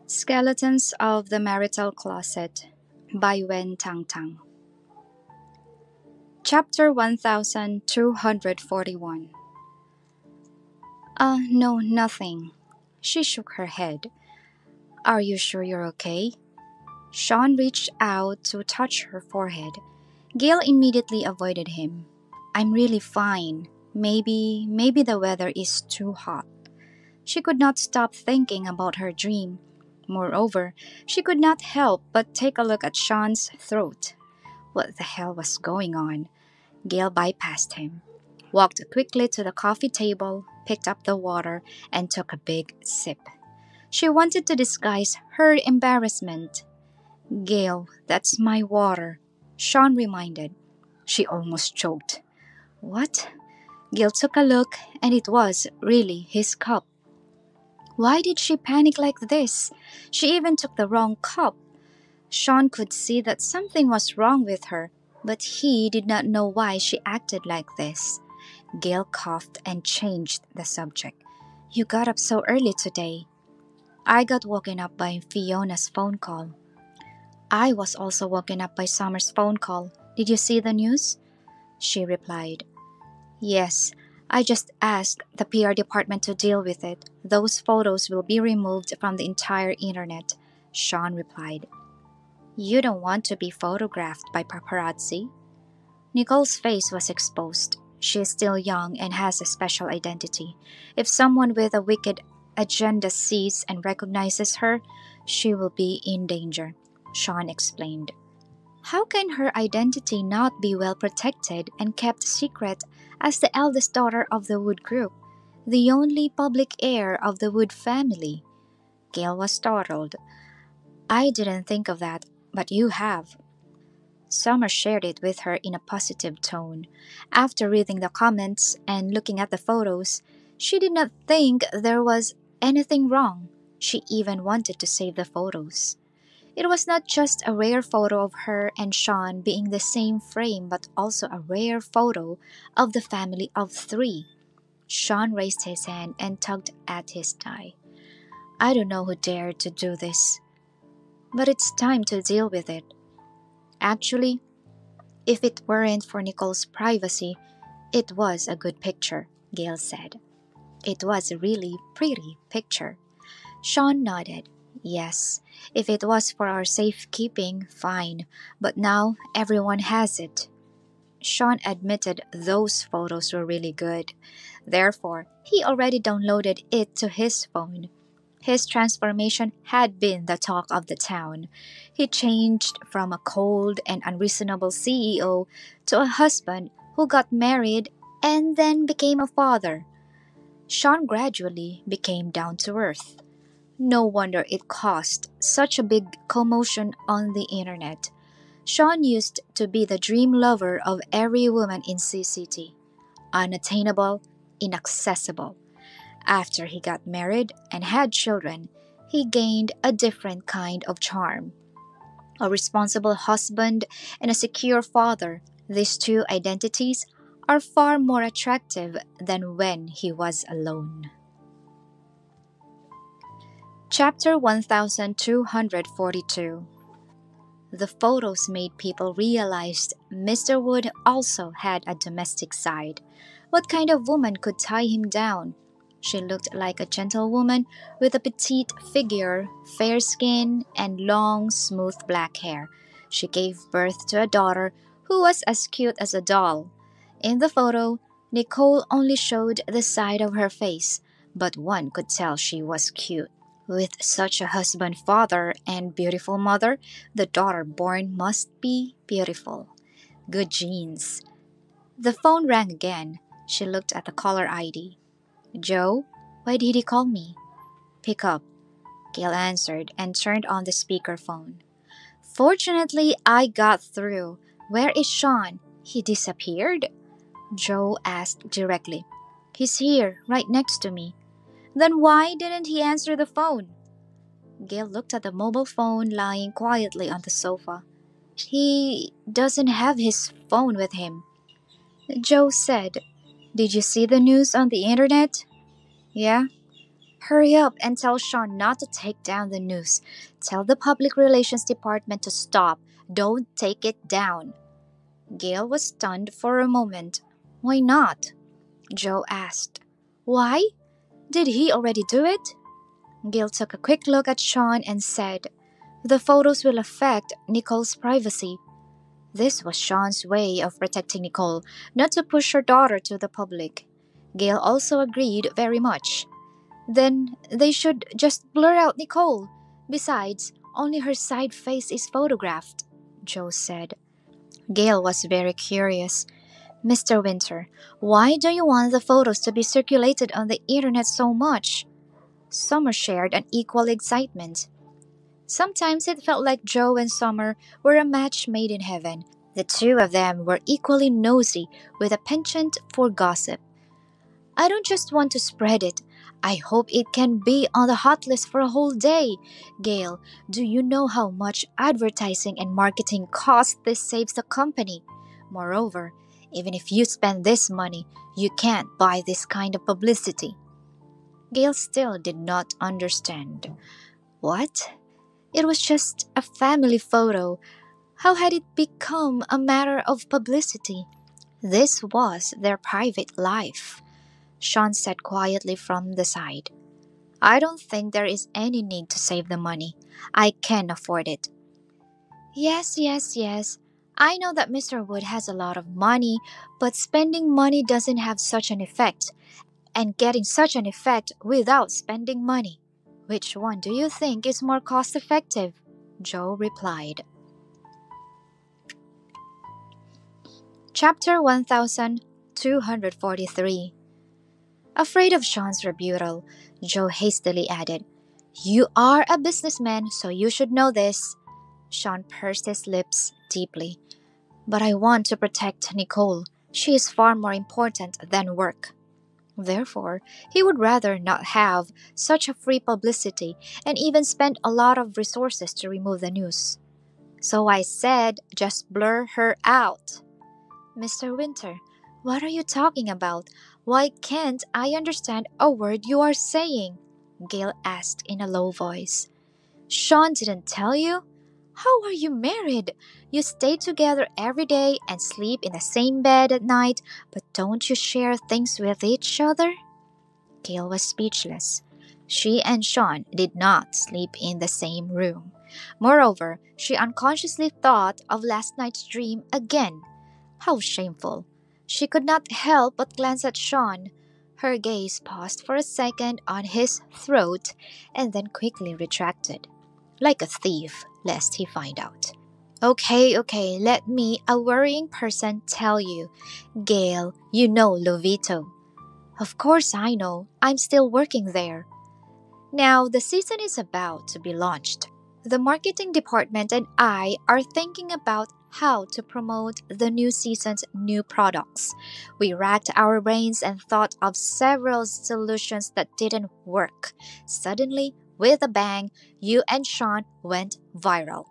Skeletons of the Marital Closet by Tang. Chapter 1241. No, nothing. She shook her head. Are you sure you're okay? Shawn reached out to touch her forehead. Gale immediately avoided him. I'm really fine. Maybe the weather is too hot. She could not stop thinking about her dream. Moreover, she could not help but take a look at Shawn's throat. What the hell was going on? Gale bypassed him, walked quickly to the coffee table, picked up the water, and took a big sip. She wanted to disguise her embarrassment. Gale, that's my water, Shawn reminded. She almost choked. What? Gale took a look, and it was really his cup. Why did she panic like this? She even took the wrong cup. Shawn could see that something was wrong with her, but he did not know why she acted like this. Gale coughed and changed the subject. You got up so early today. I got woken up by Fiona's phone call. I was also woken up by Summer's phone call. Did you see the news? She replied. Yes, I just asked the PR department to deal with it. Those photos will be removed from the entire internet, Shawn replied. You don't want to be photographed by paparazzi? Nicole's face was exposed. She is still young and has a special identity. If someone with a wicked agenda sees and recognizes her, she will be in danger, Shawn explained. How can her identity not be well protected and kept secret as the eldest daughter of the Wood group, the only public heir of the Wood family? Gale was startled. I didn't think of that, but you have. Summer shared it with her in a positive tone. After reading the comments and looking at the photos, she did not think there was anything wrong. She even wanted to save the photos. It was not just a rare photo of her and Shawn being the same frame, but also a rare photo of the family of three. Shawn raised his hand and tugged at his tie. I don't know who dared to do this, but it's time to deal with it. Actually, if it weren't for Nicole's privacy, it was a good picture, Gale said. It was a really pretty picture. Shawn nodded. Yes, if it was for our safekeeping, fine, but now everyone has it. Shawn admitted those photos were really good. Therefore, he already downloaded it to his phone. His transformation had been the talk of the town. He changed from a cold and unreasonable CEO to a husband who got married and then became a father. Shawn gradually became down to earth. No wonder it caused such a big commotion on the internet. Shawn used to be the dream lover of every woman in Sea City. Unattainable, inaccessible. After he got married and had children, he gained a different kind of charm. A responsible husband and a secure father, these two identities are far more attractive than when he was alone. Chapter 1242. The photos made people realize Mr. Wood also had a domestic side. What kind of woman could tie him down? She looked like a gentlewoman with a petite figure, fair skin, and long, smooth black hair. She gave birth to a daughter who was as cute as a doll. In the photo, Nicole only showed the side of her face, but one could tell she was cute. With such a husband, father, and beautiful mother, the daughter born must be beautiful. Good genes. The phone rang again. She looked at the caller ID. Joe? Why did he call me? Pick up. Gale answered and turned on the speakerphone. Fortunately, I got through. Where is Shawn? He disappeared? Joe asked directly. He's here, right next to me. Then why didn't he answer the phone? Gale looked at the mobile phone lying quietly on the sofa. He doesn't have his phone with him. Joe said, Did you see the news on the internet? Yeah. Hurry up and tell Shawn not to take down the news. Tell the public relations department to stop. Don't take it down. Gale was stunned for a moment. Why not? Joe asked. Why? Did he already do it? Gale took a quick look at Shawn and said, the photos will affect Nicole's privacy. This was Shawn's way of protecting Nicole, not to push her daughter to the public. Gale also agreed very much. Then they should just blur out Nicole. Besides, only her side face is photographed, Joe said. Gale was very curious. Mr. Winter, why do you want the photos to be circulated on the internet so much? Summer shared an equal excitement. Sometimes it felt like Joe and Summer were a match made in heaven. The two of them were equally nosy, with a penchant for gossip. I don't just want to spread it. I hope it can be on the hot list for a whole day. Gale, do you know how much advertising and marketing cost this saves the company? Moreover, even if you spend this money, you can't buy this kind of publicity. Gale still did not understand. What? It was just a family photo. How had it become a matter of publicity? This was their private life. Shawn said quietly from the side. I don't think there is any need to save the money. I can afford it. Yes. I know that Mr. Wood has a lot of money, but spending money doesn't have such an effect, and getting such an effect without spending money. Which one do you think is more cost effective? Joe replied. Chapter 1243. Afraid of Shawn's rebuttal, Joe hastily added, You are a businessman, so you should know this. Shawn pursed his lips deeply. But I want to protect Nicole. She is far more important than work. Therefore, he would rather not have such a free publicity and even spend a lot of resources to remove the news. So I said, just blur her out. Mr. Winter, what are you talking about? Why can't I understand a word you are saying? Gale asked in a low voice. Shawn didn't tell you? How are you married? You stay together every day and sleep in the same bed at night, but don't you share things with each other? Gale was speechless. She and Shawn did not sleep in the same room. Moreover, she unconsciously thought of last night's dream again. How shameful. She could not help but glance at Shawn. Her gaze paused for a second on his throat and then quickly retracted, like a thief, lest he find out. Okay, let me, a worrying person, tell you. Gale, you know Lovito. Of course I know. I'm still working there. Now, the season is about to be launched. The marketing department and I are thinking about how to promote the new season's new products. We racked our brains and thought of several solutions that didn't work. Suddenly, with a bang, you and Shawn went viral.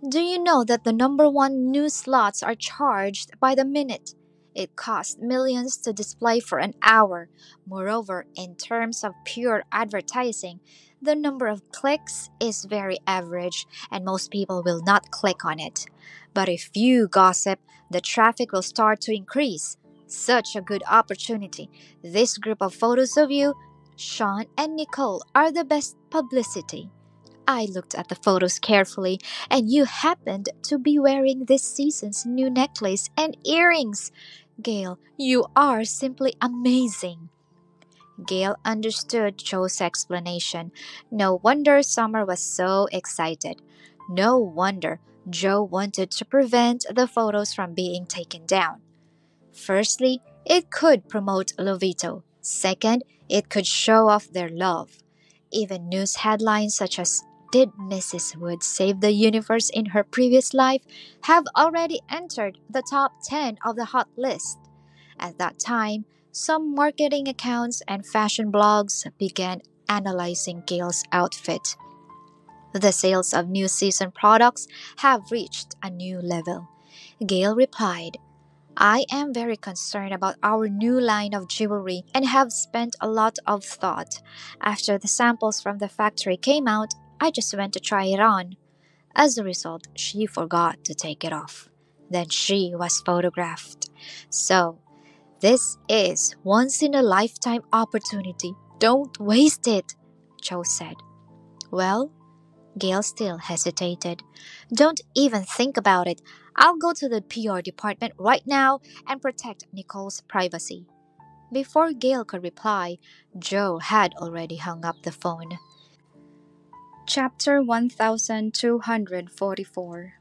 Do you know that the number one news slots are charged by the minute? It costs millions to display for an hour. Moreover, in terms of pure advertising, the number of clicks is very average and most people will not click on it. But if you gossip, the traffic will start to increase. Such a good opportunity. This group of photos of you, Shawn and Nicole, are the best publicity. I looked at the photos carefully, and you happened to be wearing this season's new necklace and earrings. Gale, you are simply amazing. Gale understood Joe's explanation. No wonder Summer was so excited. No wonder Joe wanted to prevent the photos from being taken down. Firstly, it could promote Lovito. Second, it could show off their love. Even news headlines such as Did Mrs. Wood save the universe in her previous life have already entered the top 10 of the hot list. At that time, some marketing accounts and fashion blogs began analyzing Gale's outfit. The sales of new season products have reached a new level. Gale replied, I am very concerned about our new line of jewelry and have spent a lot of thought. After the samples from the factory came out, I just went to try it on. As a result, she forgot to take it off. Then she was photographed. So, this is once in a lifetime opportunity. Don't waste it, Joe said. Well, Gale still hesitated. Don't even think about it. I'll go to the PR department right now and protect Nicole's privacy. Before Gale could reply, Joe had already hung up the phone. Chapter 1244.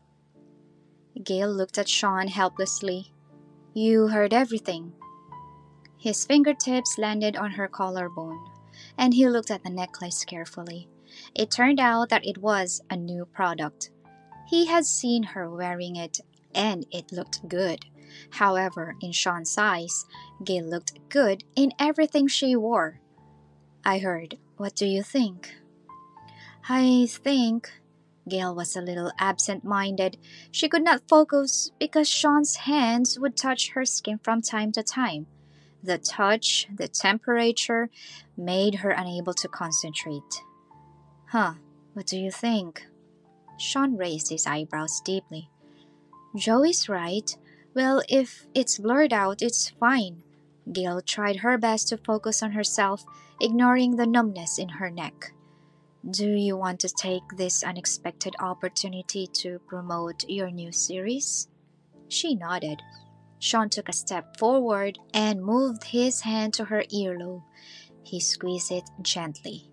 Gale looked at Shawn helplessly. You heard everything. His fingertips landed on her collarbone, and he looked at the necklace carefully. It turned out that it was a new product. He had seen her wearing it, and it looked good. However, in Shawn's eyes, Gale looked good in everything she wore. I heard. What do you think? I think Gale was a little absent-minded. She could not focus because Shawn's hands would touch her skin from time to time. The touch, the temperature, made her unable to concentrate. Huh, what do you think? Shawn raised his eyebrows deeply. Joey's right. Well, if it's blurred out, it's fine. Gale tried her best to focus on herself, ignoring the numbness in her neck. Do you want to take this unexpected opportunity to promote your new series? She nodded. Shawn took a step forward and moved his hand to her earlobe. He squeezed it gently.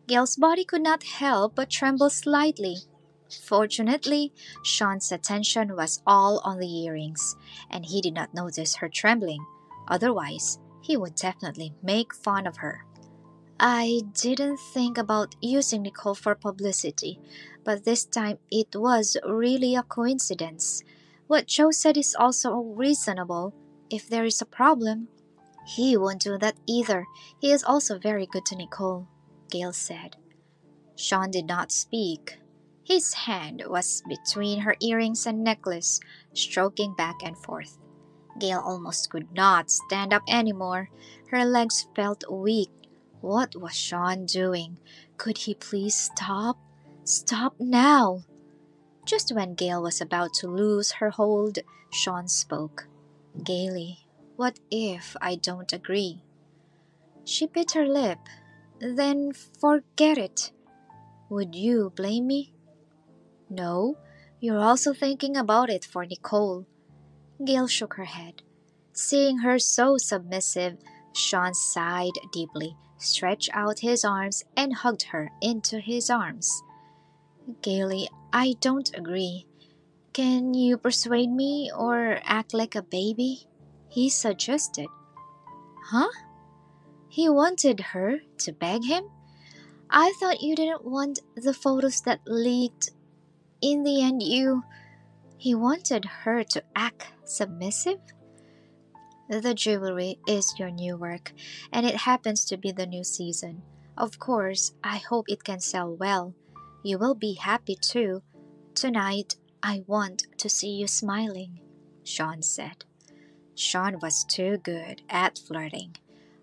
Gale's body could not help but tremble slightly. Fortunately, Shawn's attention was all on the earrings, and he did not notice her trembling. Otherwise, he would definitely make fun of her. I didn't think about using Nicole for publicity, but this time it was really a coincidence. What Joe said is also reasonable. If there is a problem, he won't do that either. He is also very good to Nicole, Gale said. Shawn did not speak. His hand was between her earrings and necklace, stroking back and forth. Gale almost could not stand up anymore. Her legs felt weak. What was Shawn doing? Could he please stop? Stop now! Just when Gale was about to lose her hold, Shawn spoke. Gaily, what if I don't agree? She bit her lip. Then forget it. Would you blame me? No, you're also thinking about it for Nicole. Gale shook her head. Seeing her so submissive, Shawn sighed deeply, stretched out his arms, and hugged her into his arms. Gaily, I don't agree. Can you persuade me or act like a baby? He suggested. Huh? He wanted her to beg him? I thought you didn't want the photos that leaked. In the end, He wanted her to act submissive? The jewelry is your new work, and it happens to be the new season. Of course, I hope it can sell well. You will be happy too. Tonight, I want to see you smiling, Shawn said. Shawn was too good at flirting.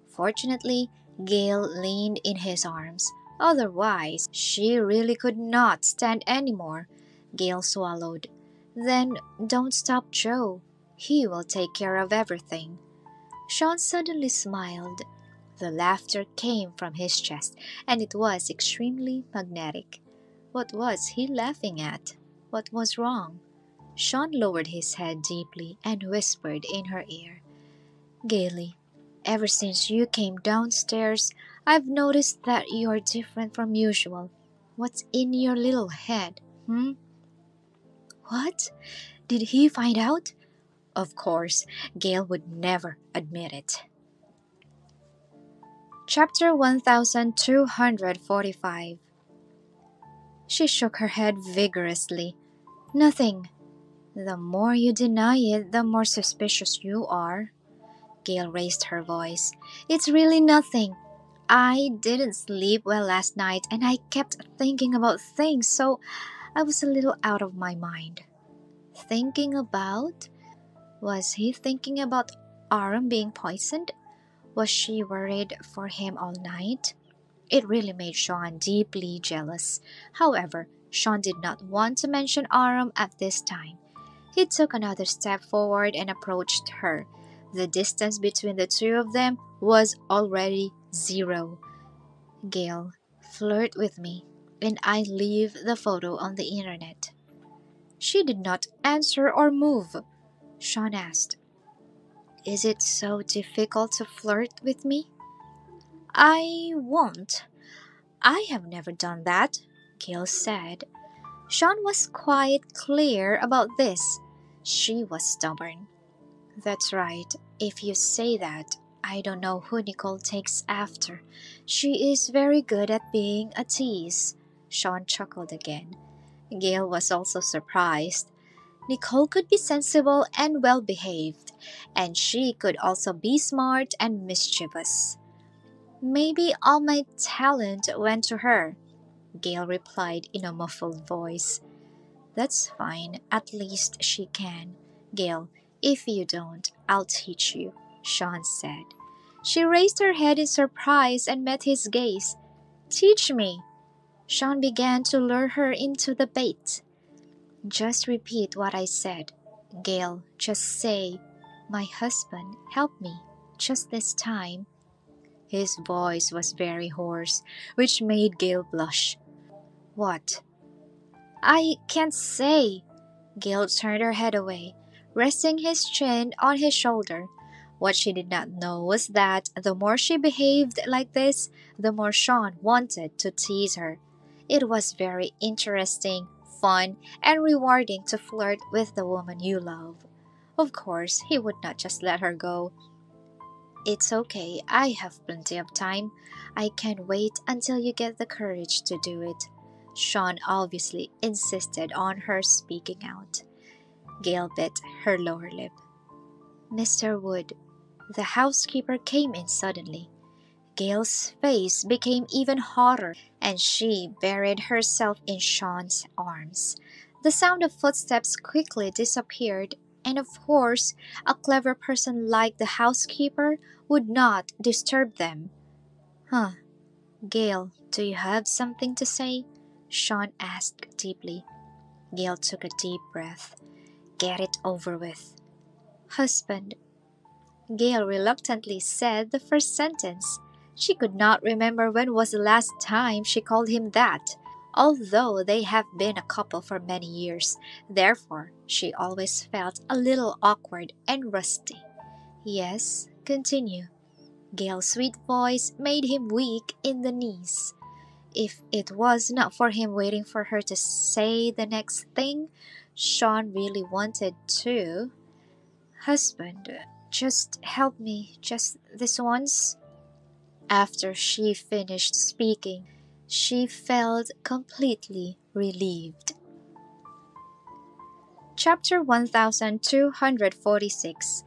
Fortunately, Gale leaned in his arms. Otherwise, she really could not stand anymore. Gale swallowed. Then don't stop Joe. He will take care of everything. Shawn suddenly smiled. The laughter came from his chest, and it was extremely magnetic. What was he laughing at? What was wrong? Shawn lowered his head deeply and whispered in her ear. Gaily, ever since you came downstairs, I've noticed that you're different from usual. What's in your little head, What? Did he find out? Of course, Gale would never admit it. Chapter 1245. She shook her head vigorously. Nothing. The more you deny it, the more suspicious you are. Gale raised her voice. It's really nothing. I didn't sleep well last night and I kept thinking about things, so I was a little out of my mind. Thinking about? Was he thinking about Aram being poisoned? Was she worried for him all night? It really made Shawn deeply jealous. However, Shawn did not want to mention Aram at this time. He took another step forward and approached her. The distance between the two of them was already zero. Gale, flirt with me, and I leave the photo on the internet. She did not answer or move. Shawn asked, Is it so difficult to flirt with me? I won't. I have never done that, Gale said. Shawn was quite clear about this. She was stubborn. That's right. If you say that, I don't know who Nicole takes after. She is very good at being a tease. Shawn chuckled again. Gale was also surprised. Nicole could be sensible and well behaved, and she could also be smart and mischievous. Maybe all my talent went to her, Gale replied in a muffled voice. That's fine, at least she can. Gale, if you don't, I'll teach you, Shawn said. She raised her head in surprise and met his gaze. Teach me. Shawn began to lure her into the bait. Just repeat what I said. Gale, just say, my husband, help me, just this time. His voice was very hoarse, which made Gale blush. What? I can't say. Gale turned her head away, resting his chin on his shoulder. What she did not know was that the more she behaved like this, the more Shawn wanted to tease her. It was very interesting, fun, and rewarding to flirt with the woman you love. Of course, he would not just let her go. It's okay, I have plenty of time. I can wait until you get the courage to do it. Shawn obviously insisted on her speaking out. Gale bit her lower lip. Mr. Wood, the housekeeper came in suddenly. Gale's face became even hotter, and she buried herself in Shawn's arms. The sound of footsteps quickly disappeared, and of course, a clever person like the housekeeper would not disturb them. Huh, Gale, do you have something to say? Shawn asked deeply. Gale took a deep breath. Get it over with. Husband. Gale reluctantly said the first sentence. She could not remember when was the last time she called him that, although they have been a couple for many years. Therefore, she always felt a little awkward and rusty. Yes, continue. Gale's sweet voice made him weak in the knees. If it was not for him waiting for her to say the next thing, Shawn really wanted to. Husband, just help me, just this once. After she finished speaking, she felt completely relieved. Chapter 1246.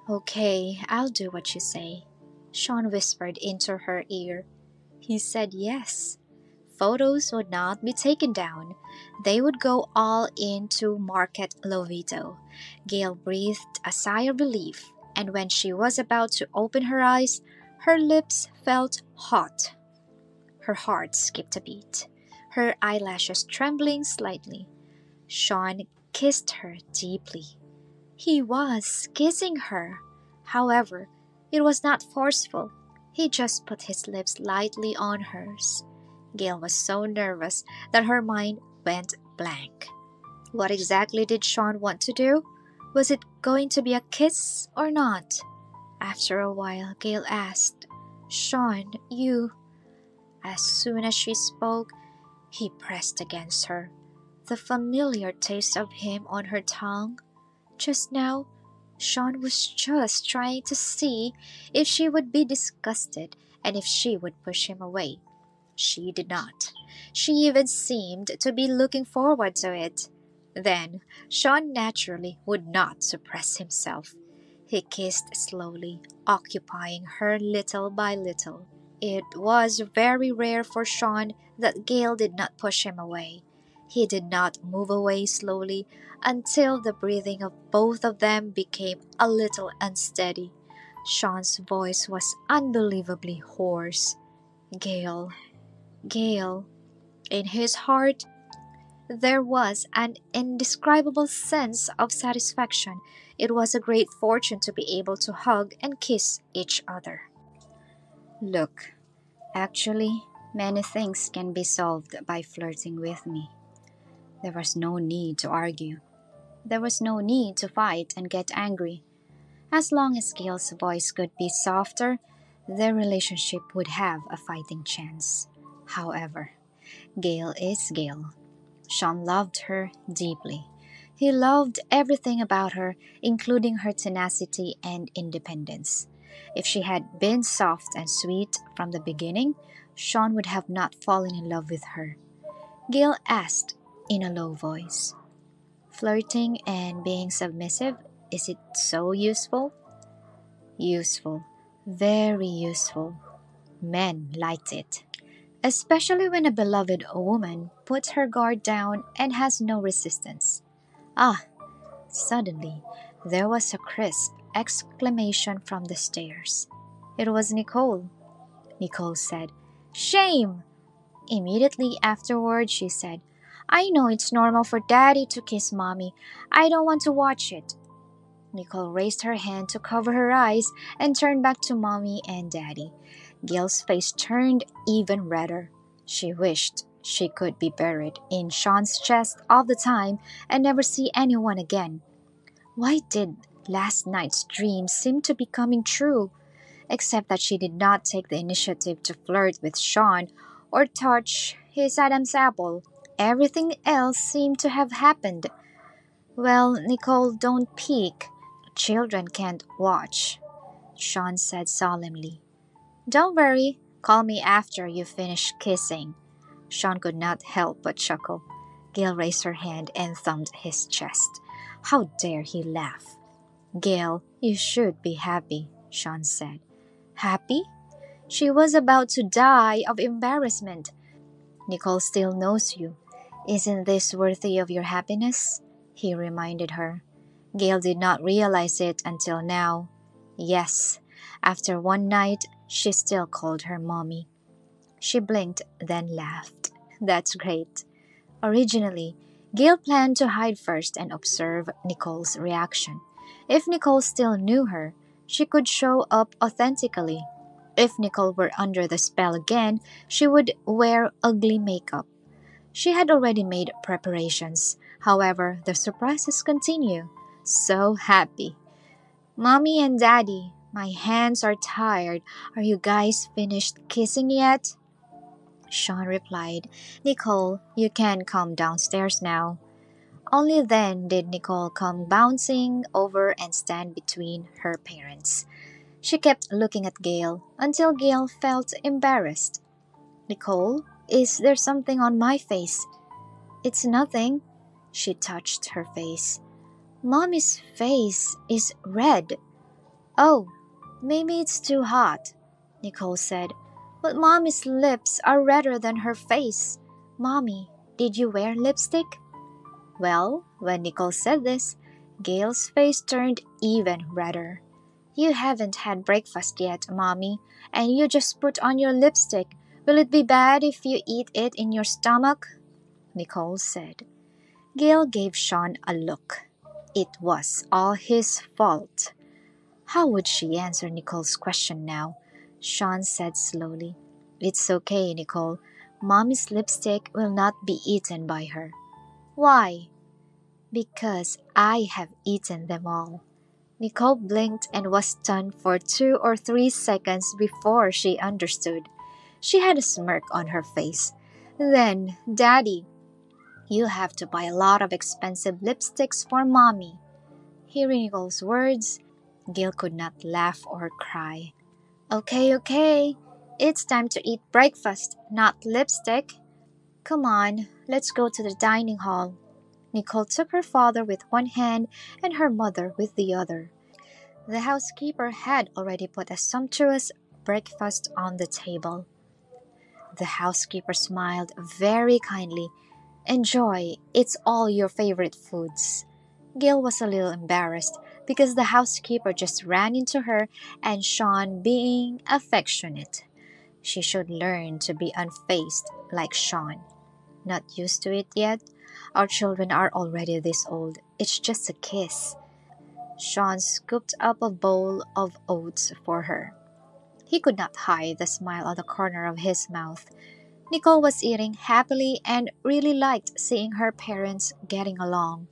Okay, I'll do what you say, Shawn whispered into her ear. He said yes. Photos would not be taken down. They would go all into Market Lovito. Gale breathed a sigh of relief, and when she was about to open her eyes, her lips felt hot. Her heart skipped a beat, her eyelashes trembling slightly. Shawn kissed her deeply. He was kissing her. However, it was not forceful. He just put his lips lightly on hers. Gale was so nervous that her mind went blank. What exactly did Shawn want to do? Was it going to be a kiss or not? After a while, Gale asked, Shawn, you... As soon as she spoke, he pressed against her, the familiar taste of him on her tongue. Just now, Shawn was just trying to see if she would be disgusted and if she would push him away. She did not. She even seemed to be looking forward to it. Then, Shawn naturally would not suppress himself. He kissed slowly, occupying her little by little. It was very rare for Shawn that Gale did not push him away. He did not move away slowly until the breathing of both of them became a little unsteady. Shawn's voice was unbelievably hoarse. Gale, Gale. In his heart, there was an indescribable sense of satisfaction. It was a great fortune to be able to hug and kiss each other. Look, actually, many things can be solved by flirting with me. There was no need to argue. There was no need to fight and get angry. As long as Gale's voice could be softer, their relationship would have a fighting chance. However, Gale is Gale. Sean loved her deeply. He loved everything about her, including her tenacity and independence. If she had been soft and sweet from the beginning, Sean would have not fallen in love with her. Gale asked in a low voice, "Flirting and being submissive, is it so useful?" "Useful. Very useful. Men liked it. Especially when a beloved woman puts her guard down and has no resistance." Ah, suddenly, there was a crisp exclamation from the stairs. It was Nicole. Nicole said, "Shame!" Immediately afterward, she said, "I know it's normal for Daddy to kiss Mommy. I don't want to watch it." Nicole raised her hand to cover her eyes and turned back to Mommy and Daddy. Gil's face turned even redder. She wished she could be buried in Sean's chest all the time and never see anyone again. Why did last night's dream seem to be coming true? Except that she did not take the initiative to flirt with Sean or touch his Adam's apple. Everything else seemed to have happened. "Well, Nicole, don't peek. Children can't watch," Sean said solemnly. "Don't worry, call me after you finish kissing." Sean could not help but chuckle. Gale raised her hand and thumped his chest. How dare he laugh? "Gale, you should be happy," Sean said. Happy? She was about to die of embarrassment. "Nicole still knows you. Isn't this worthy of your happiness?" he reminded her. Gale did not realize it until now. Yes, after one night, she still called her mommy. She blinked, then laughed. That's great. Originally, Gale planned to hide first and observe Nicole's reaction. If Nicole still knew her, she could show up authentically. If Nicole were under the spell again, she would wear ugly makeup. She had already made preparations. However, the surprises continue. So happy. "Mommy and Daddy, my hands are tired. Are you guys finished kissing yet?" Sean replied, "Nicole, you can come downstairs now." Only then did Nicole come bouncing over and stand between her parents. She kept looking at Gale until Gale felt embarrassed. "Nicole, is there something on my face?" "It's nothing." She touched her face. "Mommy's face is red." "Oh, maybe it's too hot," Nicole said. "But Mommy's lips are redder than her face. Mommy, did you wear lipstick?" Well, when Nicole said this, Gale's face turned even redder. "You haven't had breakfast yet, Mommy, and you just put on your lipstick. Will it be bad if you eat it in your stomach?" Nicole said. Gale gave Sean a look. It was all his fault. How would she answer Nicole's question now? Sean said slowly, "It's okay, Nicole. Mommy's lipstick will not be eaten by her." "Why?" "Because I have eaten them all." Nicole blinked and was stunned for 2 or 3 seconds before she understood. She had a smirk on her face. "Then, Daddy, you have to buy a lot of expensive lipsticks for Mommy." Hearing Nicole's words, Gale could not laugh or cry. Okay, okay. It's time to eat breakfast, not lipstick. Come on, let's go to the dining hall." Nicole took her father with one hand and her mother with the other. The housekeeper had already put a sumptuous breakfast on the table. The housekeeper smiled very kindly. Enjoy, it's all your favorite foods. Gale was a little embarrassed because the housekeeper just ran into her and Shawn being affectionate. She should learn to be unfazed like Shawn. Not used to it yet? Our children are already this old. It's just a kiss. Shawn scooped up a bowl of oats for her. He could not hide the smile on the corner of his mouth. Nicole was eating happily and really liked seeing her parents getting along.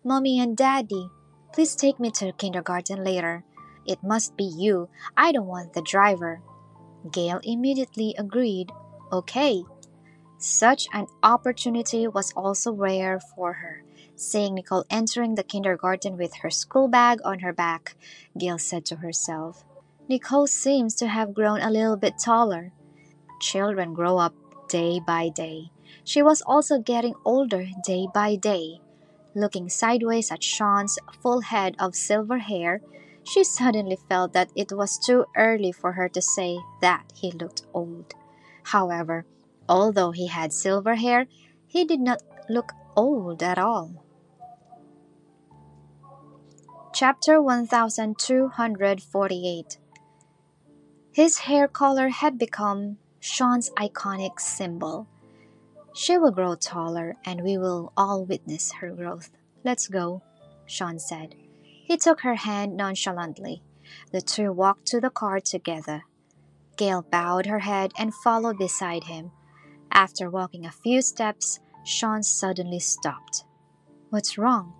Mommy and Daddy, please take me to kindergarten later. It must be you. I don't want the driver. Gale immediately agreed. Okay. Such an opportunity was also rare for her. Seeing Nicole entering the kindergarten with her school bag on her back, Gale said to herself, Nicole seems to have grown a little bit taller. Children grow up day by day. She was also getting older day by day. Looking sideways at Shawn's full head of silver hair, she suddenly felt that it was too early for her to say that he looked old. However, although he had silver hair, he did not look old at all. Chapter 1248. His hair color had become Shawn's iconic symbol. She will grow taller and we will all witness her growth. Let's go, Shawn said. He took her hand nonchalantly. The two walked to the car together. Gale bowed her head and followed beside him. After walking a few steps, Shawn suddenly stopped. What's wrong?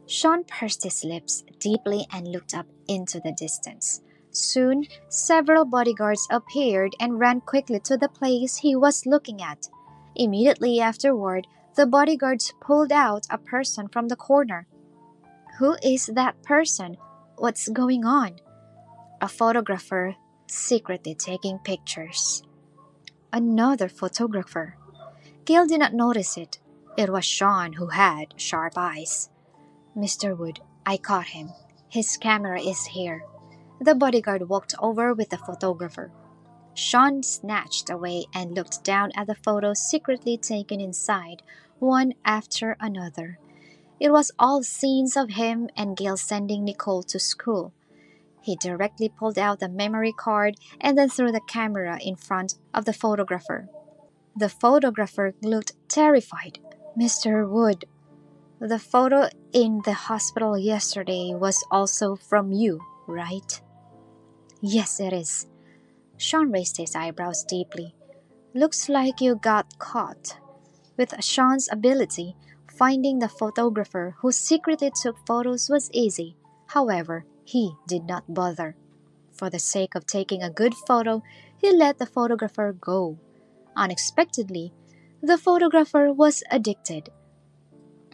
Shawn pursed his lips deeply and looked up into the distance. Soon, several bodyguards appeared and ran quickly to the place he was looking at. Immediately afterward, the bodyguards pulled out a person from the corner. Who is that person? What's going on? A photographer secretly taking pictures. Another photographer. Gale did not notice it. It was Shawn who had sharp eyes. Mr. Wood, I caught him. His camera is here. The bodyguard walked over with the photographer. Shawn snatched away and looked down at the photos secretly taken inside, one after another. It was all scenes of him and Gale sending Nicole to school. He directly pulled out the memory card and then threw the camera in front of the photographer. The photographer looked terrified. Mr. Wood, the photo in the hospital yesterday was also from you, right? Yes, it is. Shawn raised his eyebrows deeply. Looks like you got caught. With Shawn's ability, finding the photographer who secretly took photos was easy. However, he did not bother. For the sake of taking a good photo, he let the photographer go. Unexpectedly, the photographer was addicted.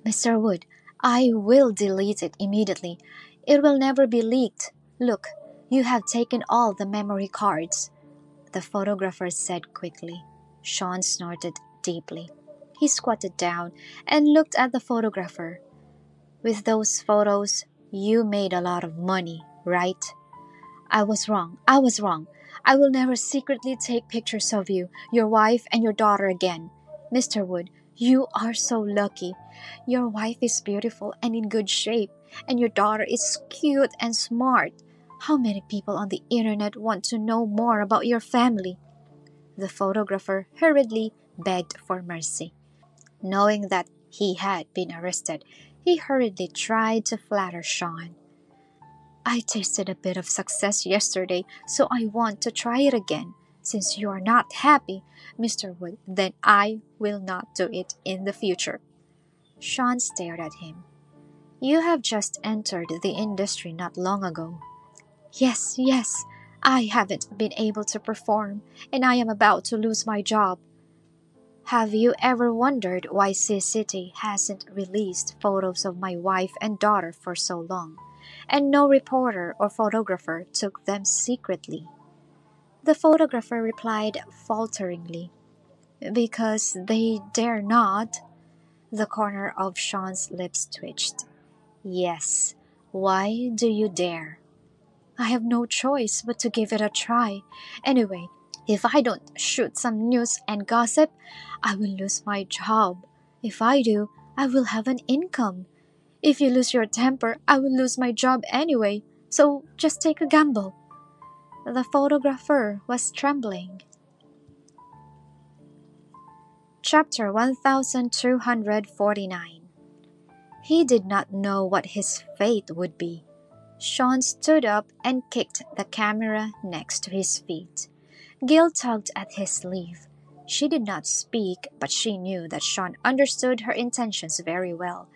Mr. Wood, I will delete it immediately. It will never be leaked. Look, you have taken all the memory cards. The photographer said quickly. Shawn snorted deeply. He squatted down and looked at the photographer. With those photos, you made a lot of money, right? I was wrong. I will never secretly take pictures of you, your wife, and your daughter again. Mr. Wood, you are so lucky. Your wife is beautiful and in good shape, and your daughter is cute and smart. How many people on the internet want to know more about your family? The photographer hurriedly begged for mercy. Knowing that he had been arrested, he hurriedly tried to flatter Shawn. I tasted a bit of success yesterday, so I want to try it again. Since you are not happy, Mr. Wood, then I will not do it in the future. Shawn stared at him. You have just entered the industry not long ago. Yes, I haven't been able to perform, and I am about to lose my job. Have you ever wondered why C-City hasn't released photos of my wife and daughter for so long, and no reporter or photographer took them secretly? The photographer replied falteringly, Because they dare not. The corner of Shawn's lips twitched. Yes, why do you dare? I have no choice but to give it a try. Anyway, if I don't shoot some news and gossip, I will lose my job. If I do, I will have an income. If you lose your temper, I will lose my job anyway, so just take a gamble." The photographer was trembling. Chapter 1249. He did not know what his fate would be. Shawn stood up and kicked the camera next to his feet. Gale tugged at his sleeve. She did not speak, but she knew that Shawn understood her intentions very well.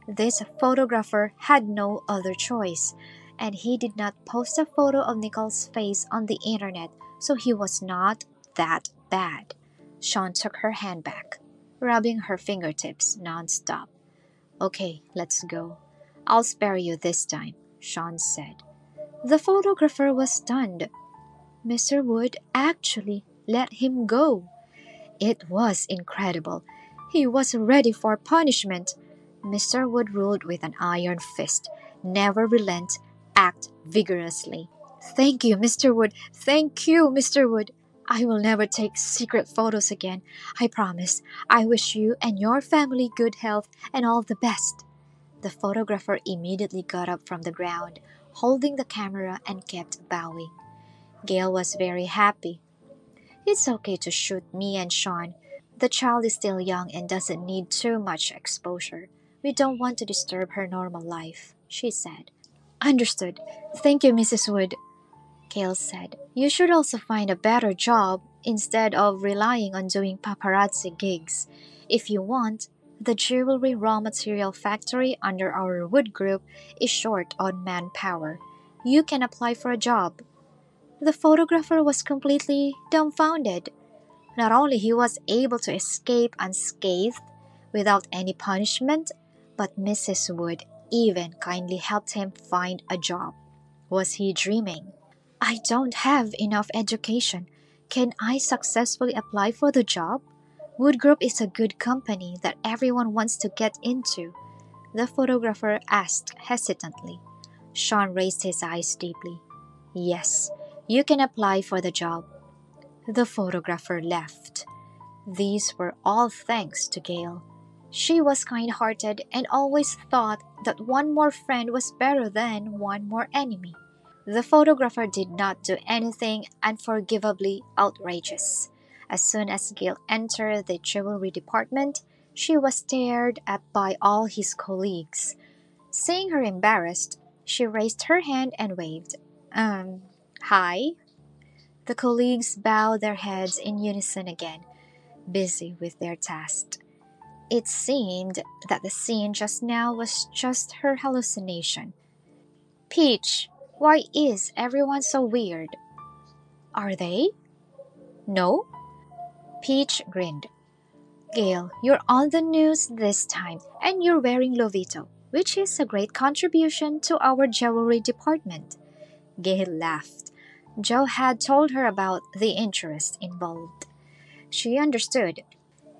This photographer had no other choice, and he did not post a photo of Nicole's face on the internet, so he was not that bad. Shawn took her hand back, rubbing her fingertips non-stop. "Okay, let's go. I'll spare you this time," Shawn said. The photographer was stunned. Mr. Wood actually let him go. It was incredible. He was ready for punishment. Mr. Wood ruled with an iron fist. Never relent, act vigorously. "Thank you, Mr. Wood. Thank you, Mr. Wood. I will never take secret photos again. I promise. I wish you and your family good health and all the best." The photographer immediately got up from the ground, holding the camera and kept bowing. Gale was very happy. "It's okay to shoot me and Shawn. The child is still young and doesn't need too much exposure. We don't want to disturb her normal life," she said. "Understood. Thank you, Mrs. Wood," Gale said. "You should also find a better job instead of relying on doing paparazzi gigs. If you want, the jewelry raw material factory under our wood group is short on manpower. You can apply for a job." The photographer was completely dumbfounded. Not only he was able to escape unscathed without any punishment, but Mrs. Wood even kindly helped him find a job. Was he dreaming? "I don't have enough education. Can I successfully apply for the job? Wood Group is a good company that everyone wants to get into," the photographer asked hesitantly. Shawn raised his eyes deeply. "Yes, you can apply for the job." The photographer left. These were all thanks to Gale. She was kind-hearted and always thought that one more friend was better than one more enemy. The photographer did not do anything unforgivably outrageous. As soon as Gale entered the jewelry department, she was stared at by all his colleagues. Seeing her embarrassed, she raised her hand and waved. Hi?" The colleagues bowed their heads in unison again, busy with their task. It seemed that the scene just now was just her hallucination. "Peach, why is everyone so weird?" "Are they?" "No?" Peach grinned. "Gale, you're on the news this time, and you're wearing Lovito, which is a great contribution to our jewelry department." Gale laughed. Joe had told her about the interest involved. She understood.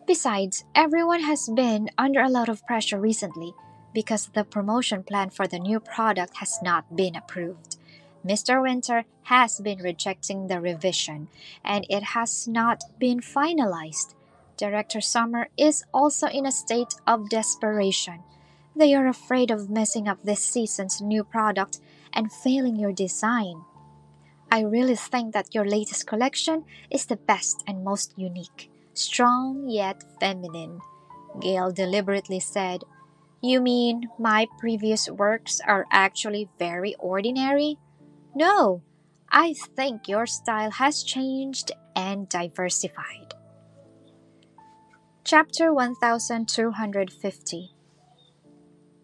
Besides, everyone has been under a lot of pressure recently because the promotion plan for the new product has not been approved. Mr. Winter has been rejecting the revision, and it has not been finalized. Director Summer is also in a state of desperation. They are afraid of messing up this season's new product and failing your design. "I really think that your latest collection is the best and most unique. Strong yet feminine," Gale deliberately said. "You mean my previous works are actually very ordinary?" "No, I think your style has changed and diversified." Chapter 1250.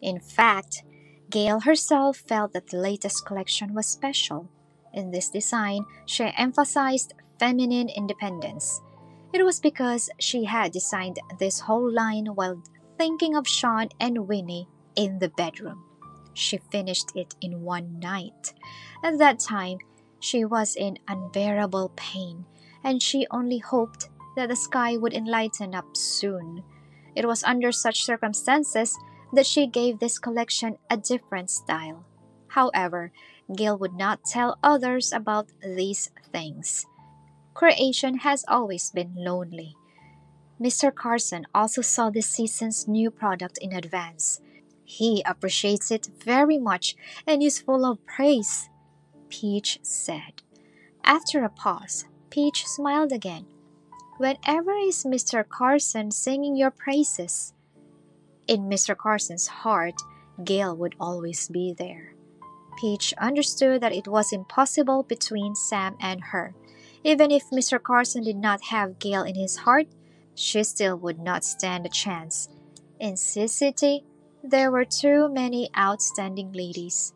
In fact, Gale herself felt that the latest collection was special. In this design, she emphasized feminine independence. It was because she had designed this whole line while thinking of Shawn and Winnie in the bedroom. She finished it in one night. At that time, she was in unbearable pain, and she only hoped that the sky would enlighten up soon. It was under such circumstances that she gave this collection a different style. However, Gale would not tell others about these things. Creation has always been lonely. Mr. Carson also saw this season's new product in advance. He appreciates it very much and is full of praise, Peach said. After a pause, Peach smiled again. Whenever is Mr. Carson singing your praises? In Mr. Carson's heart, Gale would always be there. Peach understood that it was impossible between Sam and her. Even if Mr. Carson did not have Gale in his heart, she still would not stand a chance. In Sis City, there were too many outstanding ladies.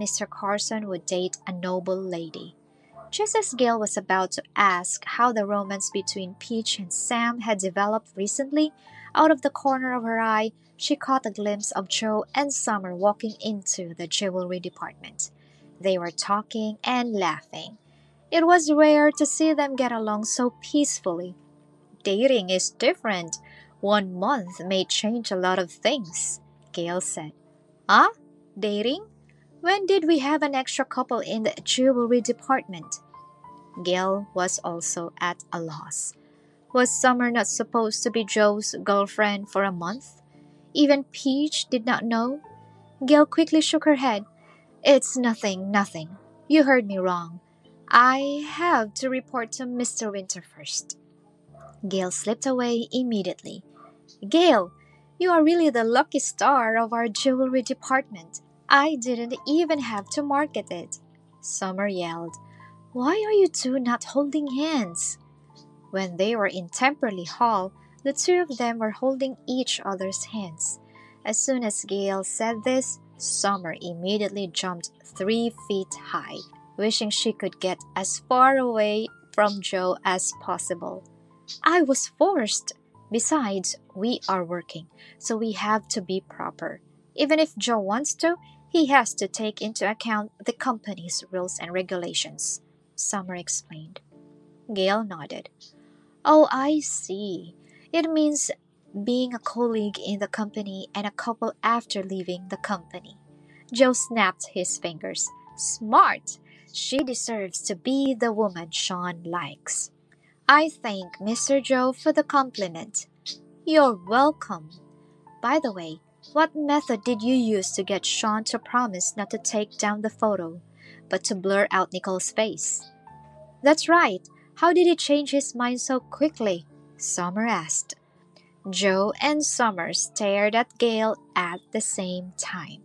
Mr. Carson would date a noble lady. Just as Gale was about to ask how the romance between Peach and Sam had developed recently, out of the corner of her eye, she caught a glimpse of Joe and Summer walking into the jewelry department. They were talking and laughing. It was rare to see them get along so peacefully. Dating is different. 1 month may change a lot of things, Gale said. Ah? Dating? When did we have an extra couple in the jewelry department? Gale was also at a loss. Was Summer not supposed to be Joe's girlfriend for a month? Even Peach did not know. Gale quickly shook her head. It's nothing, nothing. You heard me wrong. I have to report to Mr. Winter first. Gale slipped away immediately. Gale, you are really the lucky star of our jewelry department. I didn't even have to market it. Summer yelled. Why are you two not holding hands? When they were in Temperley Hall, the two of them were holding each other's hands. As soon as Gale said this, Summer immediately jumped 3 feet high, wishing she could get as far away from Joe as possible. I was forced. Besides, we are working, so we have to be proper. Even if Joe wants to, he has to take into account the company's rules and regulations, Summer explained. Gale nodded. Oh, I see. It means being a colleague in the company and a couple after leaving the company. Joe snapped his fingers. Smart! She deserves to be the woman Shawn likes. I thank Mr. Joe for the compliment. You're welcome. By the way, what method did you use to get Shawn to promise not to take down the photo, but to blur out Nicole's face? That's right. How did he change his mind so quickly? Summer asked. Joe and Summer stared at Gale at the same time.